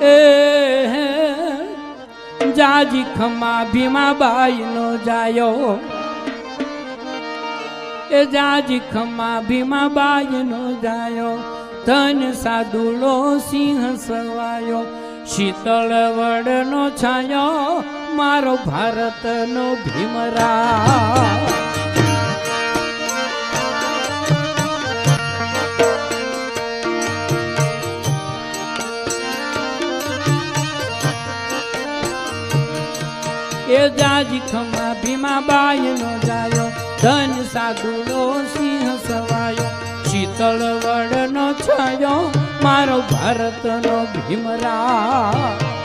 એ જાજી ખમા ભીમાબાઈ નો જાયો એ જાજી ખમા ભીમાબાઈ નો જાયો ધન સાદુલો સિંહ સવાયો શીતળ વડનો છાયો મારો ભારતનો ભીમરા એ જાજી ખમા ભીમાબાઈ નો જાયો ધન સાદુલો સિંહ સવાયો શીતળ વડનો છાયો મારો ભારતનો ભીમરા